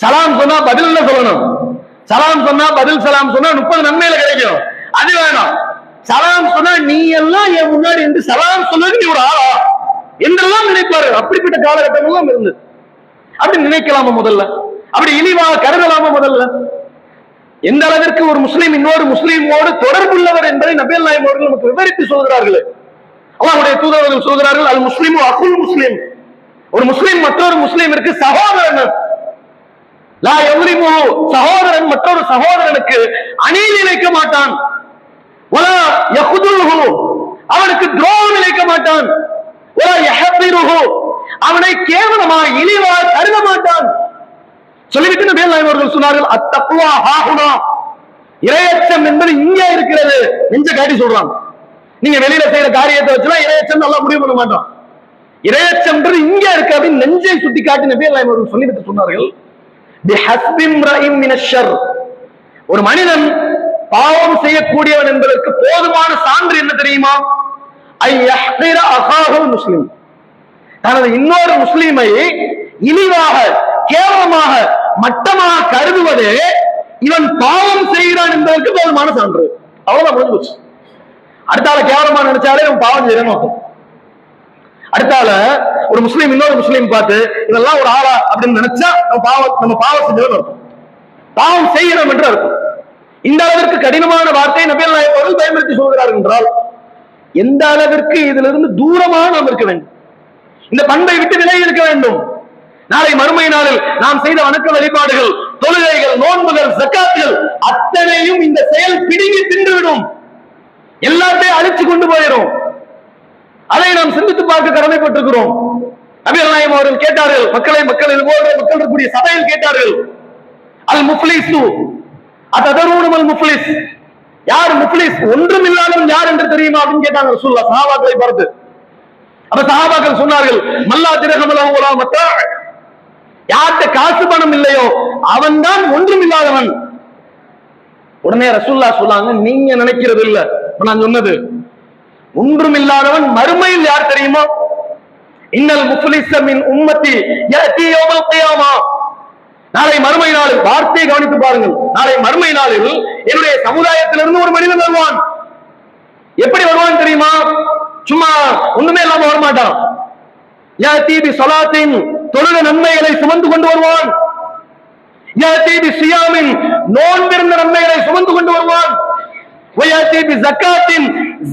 சலாம் சொன்னா பதில் சொல்லணும். சலாம் சொன்னா பதில் சலாம் சொன்னா 30 நன்மையில கிடைக்கும். அது வேணும். சலாம் சொன்னா நீ எல்லாம் என் முன்னாடி என்று சலாம் சொன்னது நீ ஒரு ஆளா என்றெல்லாம் நினைப்பாரு. அப்படிப்பட்ட காலகட்டம் எல்லாம் இருந்து அப்படி நினைக்கலாமா முதல்ல? அப்படி இழிவாக கருதலாமா முதல்ல? எந்த அளவிற்கு ஒரு முஸ்லீம் இன்னொரு முஸ்லீமோடு தொடர்புள்ளவர் என்பதை நபிகள் நாயகம் அவர்கள் நமக்கு விவரித்து சொல்கிறார்கள். அல்லாஹ்வுடைய தூதர்கள் சொல்கிறார்கள், அல் முஸ்லிமு அகுல் முஸ்லிம், ஒரு முஸ்லீம் மற்றொரு முஸ்லீமிற்கு சகோதரன். லா யظلمு, சகோதரன் மற்றொரு சகோதரனுக்கு அநீதி இழைக்க மாட்டான். வலா யஹ்துலுஹு, அவனுக்கு துரோகம் இழைக்க மாட்டான். வலா யஹ்திருஹு, அவனை கேவலமா இழிவா கருத மாட்டான். சொல்லிவிட்டு நபிகள் நாயகம் அவர்கள் சொன்னார்கள், அத்தக்வா ஹாஹுனா, இறையச்சம் என்பது இங்கே இருக்கிறது. நெஞ்ச காட்டி சொல்றாங்க. நீங்க வெளியில செய்யற காரியத்தை வச்சுலாம் இறையச்சம் நல்லா முடிவு பண்ண மாட்டோம். இறையச்சம் இங்கே இருக்கு அப்படின்னு நெஞ்சை சுட்டி காட்டி நபிகள் நாயகம் அவர்கள் சொல்லிவிட்டு சொன்னார்கள், ஒரு மனிதன் பாவம் செய்யக்கூடியவன் என்பதற்கு போதுமான சான்று என்ன தெரியுமா? முஸ்லிம், தனது இன்னொரு முஸ்லிமை இழிவாக கேவலமாக மட்டமாக கருதுவதே இவன் பாவம் செய்கிறான் என்பதற்கு போதுமான சான்று. அவ்வளவுதான், முடிஞ்சு போச்சு. அடுத்தால கேவலமா நினைச்சாலே இவன் பாவம் செய்யணும். அடுத்தால ஒரு முஸ்லீம் இன்னொரு முஸ்லீம் பார்த்து இதெல்லாம் ஒரு ஆளா அப்படின்னு நினைச்சா நம்ம பாவம் செஞ்சோம், பாவம் செய்கிறோம் என்று அர்த்தம். இந்த அளவிற்கு கடினமான வார்த்தை நபிகள் நாயகம் அவர்கள் பயன்படுத்தி சொல்கிறார்கள் என்றால் எந்த அளவிற்கு இதிலிருந்து தூரமாக நாம் இருக்க வேண்டும், இந்த பண்பை விட்டு விலகி இருக்க வேண்டும். நாளை மறுமை நாளில் நாம் செய்த வணக்க வழிபாடுகள், தொழுகைகள், நோன்புகள், ஜக்காத்துகள் அத்தனையும் இந்த செயல் பிடுங்கி தின்றுவிடும், எல்லாத்தையும் அழிச்சு கொண்டு போயிடும். அதை நாம் சிந்தித்து பார்க்க கடமைப்பட்டிருக்கிறோம். நபிகள் நாயகம் அவர்கள் கேட்டார்கள், மக்கள் இருக்கக்கூடிய சபையில் கேட்டார்கள், அல் முஃப்லிஸு அததரூன அல் முஃப்லிஸ், யார் முஃப்லிஸ், ஒன்றும் இல்லாதவன் யார் என்று தெரியுமா அப்படின்னு கேட்டாங்க ரசூலுல்லாஹ் சஹாபாக்களை பார்த்து. அப்ப சஹாபாக்கள் சொன்னார்கள், மல்லா திரஹமலஹு வலா மத்தா, யார்கிட்ட காசு பணம் இல்லையோ அவன் தான் ஒன்றும் இல்லாதவன். உடனே ரசூலுல்லாஹ் சொன்னாங்க, நீங்க நினைக்கிறது இல்ல, நான் சொன்னது ஒன்றும் இல்லாதவன் மறுமையில் யார் தெரியுமா? இன்னல் முஃப்லிஸ மின் உம்மத்தி யஅதி யௌமல் கியாமா, நாளை மறுமை நாளில், வார்த்தையை கவனித்து பாருங்கள், நாளை மறுமை நாளில் என்னுடைய சமுதாயத்திலிருந்து ஒரு மனிதன் வருவான். எப்படி வருவான் தெரியுமா? சும்மா ஒண்ணுமே இல்லாம வரமாட்டான். யஅதி பி ஸலாத்தின், தொழுக நன்மைகளை சுமந்து கொண்டு வருவான். யஅதி பி ஸியாமின், நோன்பிருந்த நன்மைகளை சுமந்து கொண்டு வருவான். வயஅதி பி ஸகாத்தின்,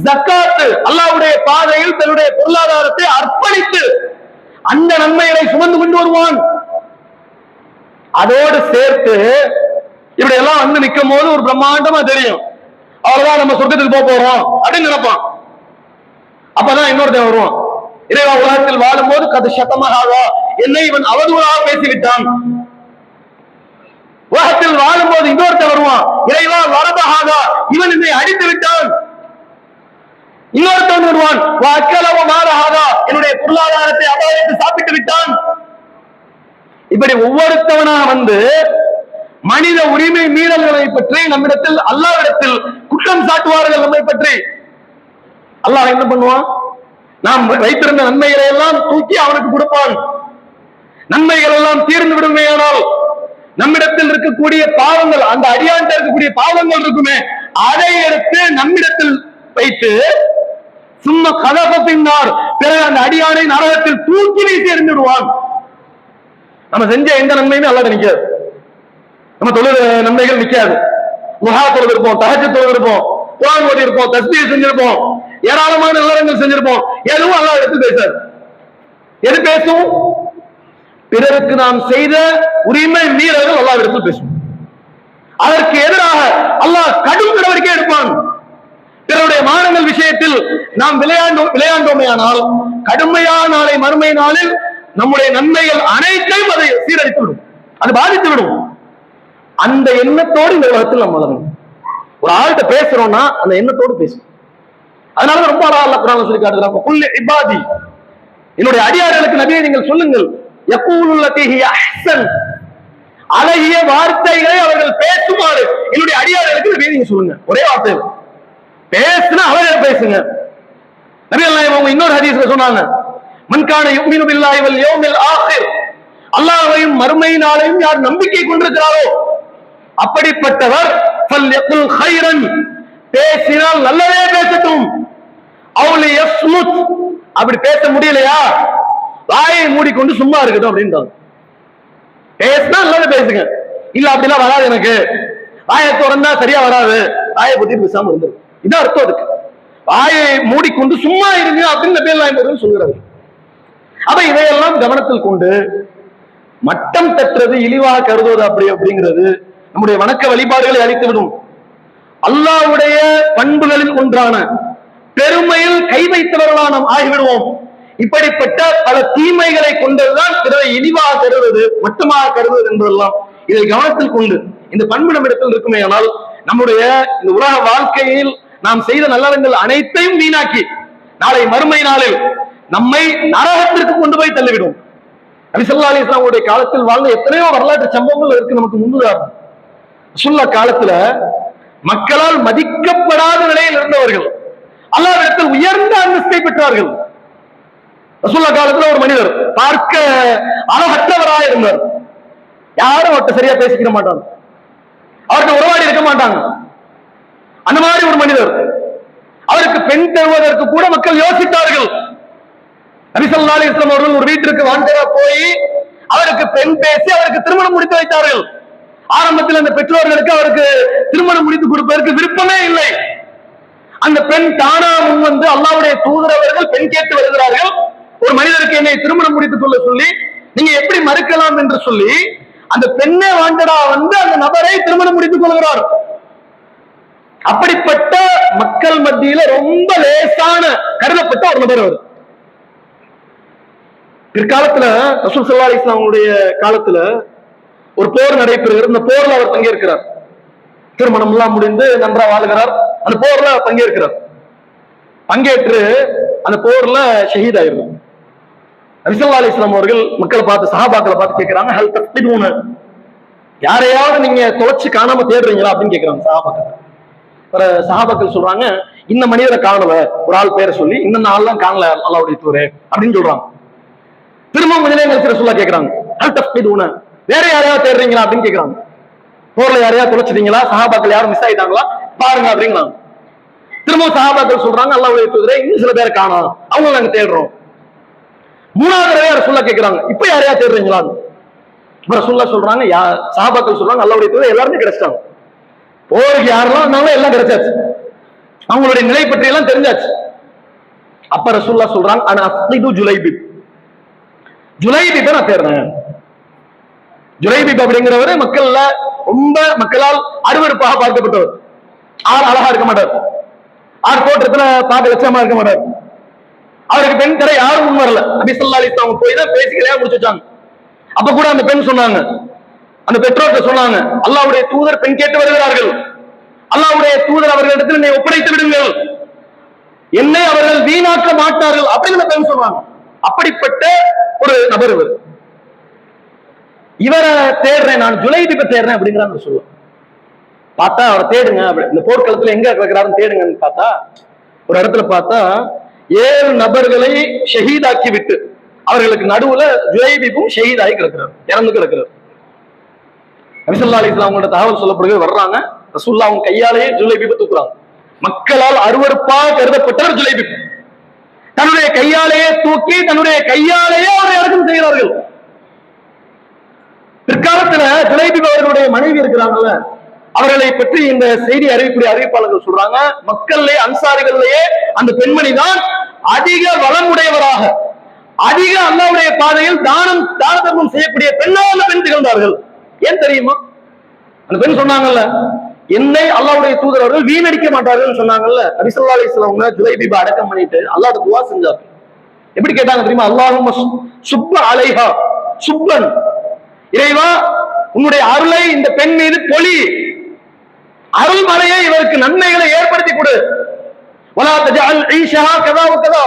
ஸகாத், அல்லாஹ்வுடைய பாதையில் தன்னுடைய பொருளாதாரத்தை அர்ப்பணித்து அந்த நன்மைகளை சுமந்து கொண்டு வருவான். அதோடு சேர்த்து இப்படி எல்லாம் வந்து நிற்கும் போது ஒரு பிரம்மாண்டமா தெரியும், அவ்வளவுதான் நம்ம சொர்க்கத்துக்கு போறோம் அப்படின்னு நினைப்பான். அப்பதான் இன்னொருத்தன் வருவான், இறைவா உலகத்தில் வாழும் போது கது சத்தமாக என்னை இவன் அவதூறாக பேசிவிட்டான். உலகத்தில் வாழும் போது இன்னொருத்தன் வருவான், இறைவா வரபகாக இவன் என்னை அடித்து விட்டான். இன்னொருத்தன் வருவான், என்னுடைய பொருளாதாரத்தை அபாயத்து சாப்பிட்டு விட்டான். இப்படி ஒவ்வொருத்தவனா வந்து மனித உரிமை மீறல்களை பற்றி நம்மிடத்தில் அல்லாஹ்விடத்தில் குற்றம் சாட்டுவார்கள். நம்மை பற்றி அல்லாஹ் என்ன பண்ணுவான்? நாம் வைத்திருந்த நன்மைகளை எல்லாம் தூக்கி அவனுக்கு கொடுப்பான். நன்மைகள் எல்லாம் தீர்ந்து விடுமையானால் நம்மிடத்தில் இருக்கக்கூடிய பாவங்கள், அந்த அடியாண்ட இருக்கக்கூடிய பாவங்கள் இருக்குமே, அதை எடுத்து நம்மிடத்தில் வைத்து சும்மா கதப்பின்னார், பிறகு அந்த அடியானை நரகத்தில் தூக்கி வீசி எறிந்துடுவான். நம்ம செஞ்ச எந்த நன்மையுமே அல்லாஹ் நிக்காது. நம்ம தொழில் நன்மைகள் நிக்காது. முஹா தொழுது இருப்போம், தஹஜ்ஜுத் தொழுது இருப்போம், குர்ஆன் ஓதி இருப்போம், தஸ்பீஹ் செஞ்சிருப்போம், ஏராளமான நல்லறங்கள் செஞ்சிருப்போம். எதுவும் அல்லாஹ் எடுத்து பேசாது. எது பேசும்? பிறருக்கு நாம் செய்த உரிமை மீறல்கள் அல்லாஹ் எடுத்து பேசும். அதற்கு எதிராக அல்லாஹ் கடும் நடவடிக்கை எடுப்பான். பிறருடைய மானங்கள் விஷயத்தில் நாம் விளையாண்டோமே ஆனால் கடுமையான நாளை மறுமை நாளில் நம்முடைய நன்மைகள் அனைத்தையும் அதை சீரழித்து விடும், அது பாதித்து விடும். அந்த எண்ணத்தோடு இந்த உலகத்தில் நம்ம வளரணும். ஒரு ஆள்கிட்ட பேசுறோம்னா அந்த எண்ணத்தோடு பேசும். அதனால ரொம்ப அழகா குர்ஆன்ல சொல்லி காட்டுறாங்க, குல் இபாதி, என்னுடைய அடியார்களுக்கு நபியை நீங்கள் சொல்லுங்கள், யகூலுல்லதி ஹிய அஹ்ஸன், அழகிய வார்த்தைகளை அவர்கள் பேசுமாறு என்னுடைய அடியார்களுக்கு நபியை நீங்க சொல்லுங்க. ஒரே வார்த்தை பேசுனா அவர்கள் பேசுங்க. நபிகள் நாயகம் இன்னொரு ஹதீஸ்ல சொன்னாங்க, மன் கான யுமினு பில்லாஹி வல் யௌமில் ஆகிர், அல்லாஹ்வையும் மறுமை நாளையும் யார் நம்பிக்கை கொண்டிருக்கிறாரோ அப்படிப்பட்டவர் ஃபல்யகுல் கைரன், பேசினால் நல்லதே பேசட்டும், அவுலி யஸ்முத், அப்படி பேச முடியலையா வாயை மூடிக்கொண்டு சும்மா இருக்கட்டும் அப்படின்றாங்க. பேசினா நல்லது பேசுங்க, இல்ல அப்படிலாம் வராது, எனக்கு வாயை திறந்தா சரியா வராது, வாயை பத்தி பேசாம இருந்தது, இதான் அர்த்தம் இருக்கு. வாயை மூடிக்கொண்டு சும்மா இருங்க அப்படின்னு நபிகள் சொல்கிறார்கள். அப்ப இதையெல்லாம் கவனத்தில் கொண்டு மட்டம் தட்டுறது, இழிவாக கருதுவது அப்படிங்கிறது நம்முடைய வணக்க வழிபாடுகளை அளித்துவிடும். அல்லாஹ்வுடைய பண்புகளில் ஒன்றான பெருமையில் கை வைத்தவர்களாக நாம் ஆகிவிடுவோம். இப்படிப்பட்ட பல தீமைகளை கொண்டதுதான் பிறரை இழிவாக கருதுவது, மட்டமாக கருதுவது என்பதெல்லாம். இதை கவனத்தில் கொண்டு இந்த பண்பு நம்மிடத்தில் இருக்குமே ஆனால் நம்முடைய இந்த உலக வாழ்க்கையில் நாம் செய்த நல்லறங்கள் அனைத்தையும் வீணாக்கி நாளை மறுமை நாளில் நம்மை நரகத்திற்கு கொண்டு போய் தள்ளிவிடும். நபி ஸல்லல்லாஹு அலைஹி வஸல்லம் காலத்தில் வாழ்ந்த எத்தனையோ வரலாற்று சம்பவங்கள் இருக்கு நமக்கு முன்னுதாரணம். ரசூலுல்லாஹ் காலத்துல மக்களால் மதிக்கப்படாத நிலையில் இருந்தவர்கள் அல்லாஹ்விடத்தில் உயர்ந்த அந்தஸ்தை பெற்றார்கள். ரசூலுல்லாஹ் காலத்துல ஒரு மனிதர் பார்க்க அழகற்றவராக இருந்தார். யாரும் அவர்கிட்ட சரியா பேசிக்கிற மாட்டாங்க, அவர்கிட்ட உறவாடி இருக்க மாட்டாங்க. அந்த மாதிரி ஒரு மனிதர், அவருக்கு பெண் தருவதற்கு கூட மக்கள் யோசித்தார்கள். நபி ஸல்லல்லாஹு அலைஹி வஸல்லம் அவர்கள் ஒரு வீட்டிற்கு வாண்டடா போய் அவருக்கு பெண் பேசி அவருக்கு திருமணம் முடித்து வைத்தார்கள். ஆரம்பத்தில் அந்த பெற்றோர்களுக்கு அவருக்கு திருமணம் முடித்து கொடுப்பதற்கு விருப்பமே இல்லை. அந்த பெண் தானா முன் வந்து அல்லாஹ்வுடைய தூதர் அவர்கள் பெண் கேட்டு வருகிறார்கள், ஒரு மனிதருக்கு என்னை திருமணம் முடித்துக் கொள்ள சொல்லி, நீங்க எப்படி மறுக்கலாம் என்று சொல்லி அந்த பெண்ணே வாண்டடா வந்து அந்த நபரை திருமணம் முடித்துக் கொள்கிறார். அப்படிப்பட்ட மக்கள் மத்தியில ரொம்ப லேசான கருதப்பட்ட ஒரு நபர் அவர். பிற்காலத்துல ரசூல் ஸல்லல்லாஹு அலைஹி வஸல்லம் அவருடைய காலத்துல ஒரு போர் நடைபெறுகிறது. இந்த போர்ல அவர் பங்கேற்கிறார். திருமணம் எல்லாம் முடிந்து நன்றாக வாழ்கிறார். அந்த போர்ல பங்கேற்கிறார். பங்கேற்று அந்த போர்ல ஷஹீத் ஆயிரும். நபி ஸல்லல்லாஹு அலைஹி வஸல்லம் அவர்கள் மக்களை பார்த்து, சஹாபாக்களை பார்த்து கேட்கிறாங்க, ஹல் தஃபிதுன, யாரையாவது நீங்க தொலைச்சு காணாம தேடுறீங்களா அப்படின்னு கேட்கிறாங்க சஹாபாக்கள். சஹாபாக்கள் சொல்றாங்க, இந்த மனிதரை காணல, ஒரு ஆள் பேரை சொல்லி இன்னும் ஆள்லாம் காணல அல்லாஹ்வுடைய தூதரே அப்படின்னு சொல்றாங்க. திரும்ப கொஞ்ச நேரம் கழிச்சு ரசூலுல்லாஹ் கேட்கிறாங்க, ஹல் தஃபிதுன, வேற யாரையாவது தேடுறீங்களா அப்படின்னு கேட்கிறாங்க. போர்ல யாரையாவது தொலைச்சிட்டீங்களா, சஹாபாக்கள் யாரும் மிஸ் ஆயிட்டாங்களா பாருங்க அப்படிங்கிறாங்க. திரும்ப சஹாபாக்கள் சொல்றாங்க, அல்லாஹ்வுடைய தூதரே இன்னும் சில பேரை காணோம், அவங்க நாங்க தேடுறோம். மூணாவது தடவை ரசூலுல்லாஹ் கேட்கிறாங்க, இப்ப யாரையா தேடுறீங்களா? ரசூலுல்லாஹ் சொல்றாங்க, சஹாபாக்கள் சொல்றாங்க, அல்லாஹ்வுடைய தூதர் எல்லாருமே கிடைச்சிட்டாங்க, போருக்கு யாரெல்லாம் எல்லாம் கிடைச்சாச்சு, அவங்களுடைய நிலை பற்றி எல்லாம் தெரிஞ்சாச்சு. அப்ப ரசூலுல்லாஹ் சொல்றாங்க, ஆனா அஸ்னிது ஜுலைபிப், ஜுலைபிப்பை நான் தேடுறேன். ஜுலைபிப் அப்படிங்கிறவரு மக்கள்ல ரொம்ப மக்களால் அருவருப்பாக பார்க்கப்பட்டவர். ஆள் அழகா இருக்க மாட்டார், ஆள் தோற்றத்துல பார்க்க லட்சமா இருக்க மாட்டார். அவருக்கு பெண் தர யாரும் முன் வரல. நபி ஸல்லல்லாஹு அலைஹி வஸல்லம் போய் தான் பேசி கல்யாணம் முடிச்சு வச்சாங்க. அப்ப கூட அந்த பெண் சொன்னாங்க, அந்த பெற்றோர்கிட்ட சொன்னாங்க, அல்லாஹ்வுடைய தூதர் பெண் கேட்டு வருகிறார்கள், அல்லாஹ்வுடைய தூதர் அவர்களிடத்தில் என்னை ஒப்படைத்து விடுங்கள், என்னை அவர்கள் வீணாக்க மாட்டார்கள் அப்படின்னு பெண் சொன்னாங்க. அப்படிப்பட்ட ஒரு நபர் இவர். இவரை தேடுறேன், நான் ஜுலைபிபை தேடுறேன் அப்படிங்கிறான்னு சொல்லுவோம். பார்த்தா அவரை தேடுங்க, இந்த போர்க்களத்துல எங்க இருக்கிறாருன்னு தேடுங்கன்னு பார்த்தா ஒரு இடத்துல பார்த்தா 7 நபர்களை ஷஹீதாக்கி விட்டு அவர்களுக்கு நடுவுல ஜுலைபிபும் ஷஹீதாகி கிடக்கிறார், இறந்து கிடக்கிறார். நபி ஸல்லல்லாஹு அலைஹி வஸல்லம் அவங்களோட தகவல் சொல்லப்படுகிறது, வர்றாங்க, ரசூலுல்லாஹ் அவங்க கையாலேயே ஜுலைபிபை தூக்குறாங்க. மக்களால் அருவருப்பாக கருதப்பட்டவர் ஜுலைபிப். தன்னுடைய கையாலேயே தூக்கி தன்னுடைய கையாலேயே அவரை அடக்கம் செய்கிறார்கள். பிற்காலத்துல ஜுலைபிப் அவர்களுடைய மனைவி இருக்கிறாங்கல்ல, அவர்களை பற்றி இந்த செய்தி அறிவிக்கூடிய அறிவிப்பாளர்கள் சொல்றாங்க, மக்களிலே அன்சாரிகளிலேயே அந்த பெண்மணி தான் அதிக வளமுடையவராக, அதிக அல்லாஹ்வுடைய பாதையில் தான தர்மம் செய்யக்கூடிய பெண்ணாக அந்த பெண் திகழ்ந்தார்கள். ஏன் தெரியுமா? அந்த பெண் சொன்னாங்கல்ல, என்னை அல்லாஹ்வுடைய தூதர் அவர்கள் வீணடிக்க மாட்டார்கள் சொன்னாங்கல்ல. நபி ஸல்லல்லாஹு அலைஹி வஸல்லம் ஜுலைபிபை அடக்கம் பண்ணிட்டு அல்லாஹ்வுக்கு துஆ செஞ்சாங்க. எப்படி கேட்டாங்க தெரியுமா? அல்லாஹும்ம சுப்ப அலைஹா சுப்பன், இறைவா உன்னுடைய அருளை இந்த பெண் மீது பொழி, அருள் மலையை இவருக்கு நன்மைகளை ஏற்படுத்தி கொடு. வலா தஜஅல் ஈஷஹா கதா வ கதா,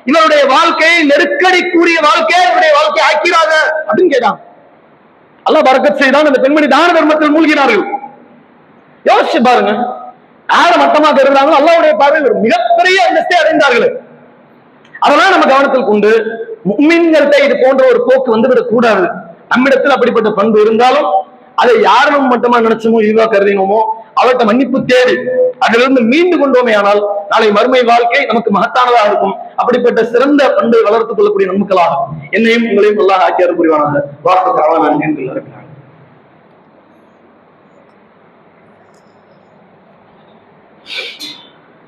இவருடைய வாழ்க்கையை நெருக்கடி கூடிய வாழ்க்கையை இவருடைய வாழ்க்கையை ஆக்கிறாங்க அப்படின்னு கேட்டாங்க. அல்லாஹ் பரக்கத் செய்தான். அந்த பெண்மணி தான தர்மத்தில் மூழ்கினார்கள். யோசிச்சு பாருங்க, யார மட்டமா கருதுறாங்களோ அல்லாஹ்வுடைய பார்வையில் ஒரு மிகப்பெரிய அந்தஸ்தை அடைந்தார்கள். அதெல்லாம் நம்ம கவனத்தில் கொண்டு முஃமின்கள்ட்ட இது போன்ற ஒரு போக்கு வந்துவிடக் கூடாது. நம்மிடத்தில் அப்படிப்பட்ட பண்பு இருந்தாலும் அதை யாரும் மட்டுமா நினைச்சோமோ இதுவா கருதினோமோ அவர்கிட்ட மன்னிப்பு தேடி அதிலிருந்து மீண்டு கொண்டோமே ஆனால் நாளை மறுமை வாழ்க்கை நமக்கு மகத்தானதாக இருக்கும். அப்படிப்பட்ட சிறந்த பண்பை வளர்த்துக் கொள்ளக்கூடிய நன்மக்களாக என்னையும் உங்களையும் அல்லாஹ் ஆக்கி அருள் புரிவானாக. வார்த்தைக்காக நான் இருக்கிறேன்.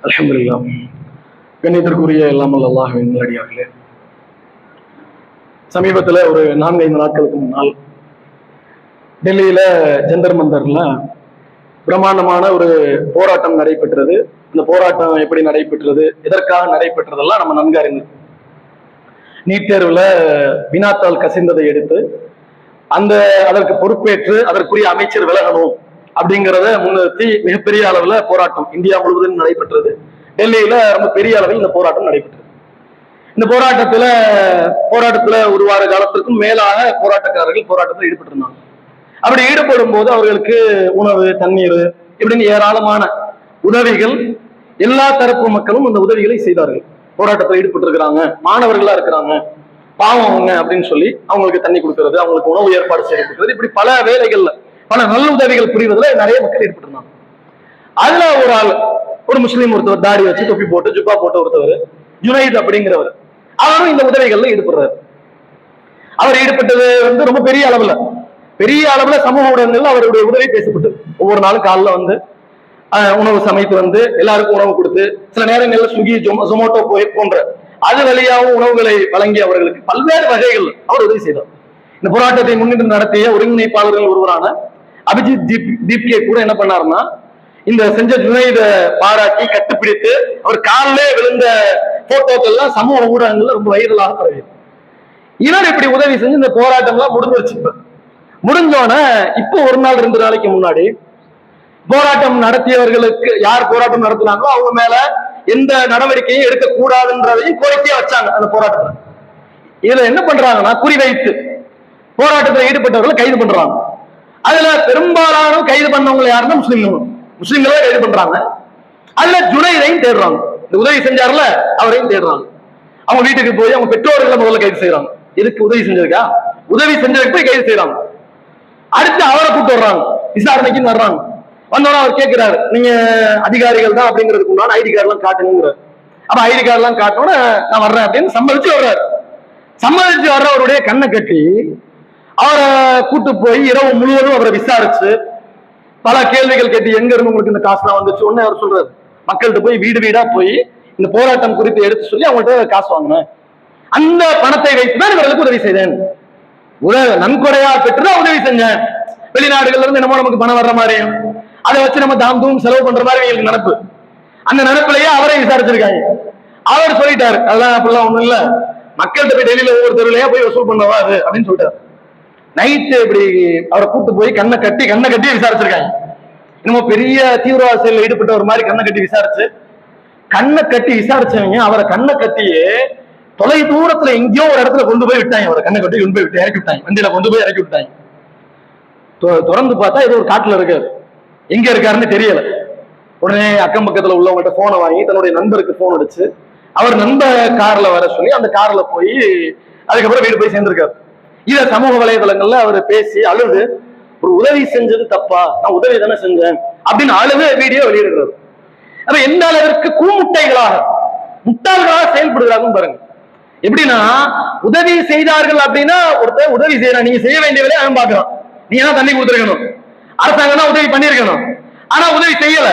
அல்ஹம்துலில்லாஹ். கண்ணியத்திற்குரிய இல்லாமல் அல்லாஹ்வின் நல்லடியார்களே, சமீபத்துல ஒரு 4-5 நாட்களுக்கு முன்னால் டெல்லியில ஜந்தர் மந்தர்ல பிரம்மாண்டமான ஒரு போராட்டம் நடைபெற்றது. இந்த போராட்டம் எப்படி நடைபெற்றது, எதற்காக நடைபெற்றதெல்லாம் நம்ம நன்கு அறிந்தோம். நீட் தேர்வுல வினாத்தாள் கசிந்ததை எடுத்து அதற்கு பொறுப்பேற்று அதற்குரிய அமைச்சர் விலகணும் அப்படிங்கிறத முன்னிறுத்தி மிகப்பெரிய அளவுல போராட்டம் இந்தியா முழுவதும் நடைபெற்றது. டெல்லியில ரொம்ப பெரிய அளவில் இந்த போராட்டம் நடைபெற்றது. இந்த போராட்டத்துல ஒரு வார காலத்திற்கும் மேலாக போராட்டக்காரர்கள் போராட்டத்தில் ஈடுபட்டிருந்தாங்க. அப்படி ஈடுபடும் போது அவர்களுக்கு உணவு, தண்ணீர் இப்படின்னு ஏராளமான உதவிகள் எல்லா தரப்பு மக்களும் அந்த உதவிகளை செய்தார்கள். போராட்டத்தில் ஈடுபட்டிருக்கிறாங்க, மாணவர்களா இருக்கிறாங்க, பாவம் அவங்க அப்படின்னு சொல்லி அவங்களுக்கு தண்ணி கொடுக்கறது, அவங்களுக்கு உணவு ஏற்பாடு செய்ய கொடுக்கிறது, இப்படி பல வேலைகள்ல பல நல்ல உதவிகள் புரிவதில் நிறைய மக்கள் ஈடுபட்டிருந்தாங்க. அதுல ஒரு ஆள், ஒரு முஸ்லீம் ஒருத்தவர், தாடி வச்சு தொப்பி போட்டு ஜுப்பா போட்டு ஒருத்தவர், ஜுனைத் அப்படிங்கிறவர், அவரும் இந்த உதவிகள்ல ஈடுபடுறாரு. அவர் ஈடுபட்டது ரொம்ப பெரிய அளவுல சமூக ஊடகங்கள்ல அவருடைய உதவி பேசப்பட்டது. ஒவ்வொரு நாளும் காலைல உணவு சமைத்து எல்லாருக்கும் உணவு கொடுத்து, சில நேரங்கள்ல ஸ்விக்கி, ஜொமேட்டோ போன்ற அது வழியாகவும் உணவுகளை வழங்கி அவர்களுக்கு பல்வேறு வகைகள் அவர் உதவி செய்தார். இந்த போராட்டத்தை முன்னின்று நடத்திய ஒருங்கிணைப்பாளர்கள் ஒருவரான அபிஜித் தீப்கே கூட என்ன பண்ணாருன்னா, இந்த செஞ்ச ஜுனைத பாராட்டி கட்டுப்பிடித்து அவர் காலிலே விழுந்த போட்டோக்கள் எல்லாம் சமூக ஊடகங்கள்ல ரொம்ப வைரலாக பரவி. இவர் இப்படி உதவி செஞ்சு இந்த போராட்டம் எல்லாம் முடிஞ்சிருச்சு. முடிஞ்சோன இப்போ ஒரு நாள் 2 நாளைக்கு முன்னாடி போராட்டம் நடத்தியவர்களுக்கு யார் போராட்டம் நடத்தினாங்களோ அவங்க மேல எந்த நடவடிக்கையும் எடுக்கக்கூடாதுன்றதையும் கோரிக்கையா வச்சாங்க. அந்த போராட்டத்துல இதுல என்ன பண்றாங்கன்னா, குறிவைத்து போராட்டத்தில் ஈடுபட்டவர்களை கைது பண்றாங்க. அதுல பெரும்பாலான கைது பண்ணவங்க யாருன்னா முஸ்லிம்களே கைது பண்றாங்க. அதுல ஜுனைதையும் தேடுறாங்க. இந்த உதவி செஞ்சார்ல அவரையும் தேடுறாங்க. அவங்க வீட்டுக்கு போய் அவங்க பெற்றோர்களை முதல்ல கைது செய்யறாங்க. எதுக்கு உதவி செஞ்சிருக்கா, உதவி செஞ்சதுக்கு போய் கைது செய்யறாங்க. அடுத்து அவரை கூப்பிட்டு வர்றாங்க, விசாரணைக்குன்னு வர்றாங்க. வந்தோன்னா அவர் கேட்கிறாரு, நீங்க அதிகாரிகள் தான் அப்படிங்கிறதுக்கு உண்டான ஐடி கார்டு எல்லாம் காட்டணுங்கிறார். அப்ப ஐடி கார்டு எல்லாம் காட்டணும்னு நான் வர்றேன் அப்படின்னு சம்மதிச்சு வர்றாரு. சம்மதிச்சு வர்றவருடைய கண்ணை கட்டி அவரை கூட்டு போய் இரவு முழுவதும் அவரை விசாரிச்சு பல கேள்விகள் கேட்டு, எங்க இருந்து உங்களுக்கு இந்த காசுலாம் வந்துச்சு ஒன்னு அவர் சொல்றாரு. மக்கள்கிட்ட போய் வீடு வீடா போய் இந்த போராட்டம் குறித்து எடுத்து சொல்லி அவங்கள்ட்ட காசு வாங்கினேன், அந்த பணத்தை வைத்துதான் இவர்களுக்கு உதவி செய்தேன், நன்கொடையா பெற்றுதான் உதவி செஞ்சேன். வெளிநாடுகள்ல இருந்து என்னமோ நமக்கு பணம் வர்ற மாதிரி அதை வச்சு நம்ம தாம் தூம் செலவு பண்ற மாதிரி எங்களுக்கு நினைப்பு. அந்த நினைப்புலயே அவரை விசாரிச்சிருக்காங்க. அவர் சொல்லிட்டாரு, அதெல்லாம் அப்படிலாம் ஒண்ணும் இல்ல, மக்கள்கிட்ட போய் டெல்லியில ஒவ்வொரு தெருவிலையா போய் வசூல் பண்ணவா அது அப்படின்னு சொல்லிட்டாரு. நைட்டு இப்படி அவரை கூட்டு போய் கண்ணை கட்டி விசாரிச்சிருக்காங்க. இன்னமும் பெரிய தீவிரவாத செயலில் ஈடுபட்ட ஒரு மாதிரி கண்ணை கட்டி விசாரிச்சவங்க அவரை கண்ணை கட்டியே தொலை தூரத்துல எங்கேயோ ஒரு இடத்துல கொண்டு போய் விட்டாங்க. அவரை கண்ணை கட்டி கொண்டு போய் இறக்கி விட்டாங்க, வண்டியில கொண்டு போய் இறக்கி விட்டாங்க. திறந்து பார்த்தா ஏதோ ஒரு காட்டுல இருக்காரு. எங்க இருக்காருன்னு தெரியல. உடனே அக்கம் பக்கத்துல உள்ளவங்கள்ட்ட போனை வாங்கி தன்னுடைய நண்பருக்கு போன் அடிச்சு அவர் நண்பர் கார்ல வர சொல்லி அந்த கார்ல போய் அதுக்கப்புறம் வீடு போய் சேர்ந்திருக்காரு. இத சமூக வலைதளங்கள்ல அவர் பேசி அழுது, ஒரு உதவி செஞ்சது தப்பா, நான் உதவி தானே செஞ்சேன் அப்படின்னு அழுது வீடியோ வெளியிடுறாரு. அப்ப எந்த அளவிற்கு கூமுட்டைகளாக முட்டாள்களாக செயல்படுகிறார்கள் பாருங்க. எப்படின்னா உதவி செய்தார்கள் அப்படின்னா ஒருத்தர் உதவி செய்யறான், நீங்க செய்ய வேண்டிய வேலையை அவன் பாக்குறான். நீங்க தான் தண்ணி கொடுத்துருக்கணும், அரசாங்கம் தான் உதவி பண்ணிருக்கணும், ஆனா உதவி செய்யல.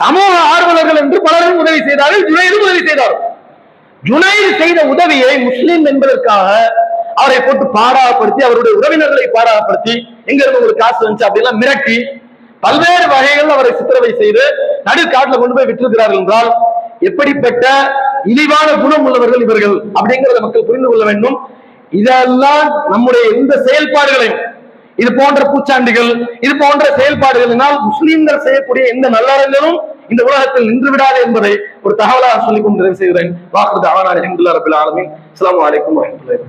சமூக ஆர்வலர்கள் என்று பலரும் உதவி செய்தார்கள், ஜுனைதும் உதவி செய்தார். ஜுனைது செய்த உதவியை முஸ்லிம் என்பதற்காக அவரை போட்டு பாடாப்படுத்தி, அவருடைய உறவினர்களை பாடாப்படுத்தி, எங்க இருந்து ஒரு காசு வந்துச்சு அப்படிலாம் மிரட்டி பல்வேறு வகைகள் அவரை சித்திரவை செய்து நடுக்காட்டுல கொண்டு போய் விட்டிருக்கிறார்கள் என்றால் எப்படிப்பட்ட இழிவான குணம் உள்ளவர்கள் இவர்கள் அப்படிங்கிறத மக்கள் புரிந்து கொள்ள வேண்டும். இதெல்லாம் நம்முடைய எந்த செயல்பாடுகளையும், இது போன்ற பூச்சாண்டிகள், இது போன்ற செயல்பாடுகளினால் முஸ்லீம்கள் செய்யக்கூடிய எந்த நல்லறங்களும் இந்த உலகத்தில் நின்று விடாது என்பதை ஒரு தகவலாக சொல்லிக் கொண்டு நிறைவு செய்கிறேன். வாக்குறுதி அஸ்ஸலாமு அலைக்கும் வரஹ்மத்துல்லாஹி.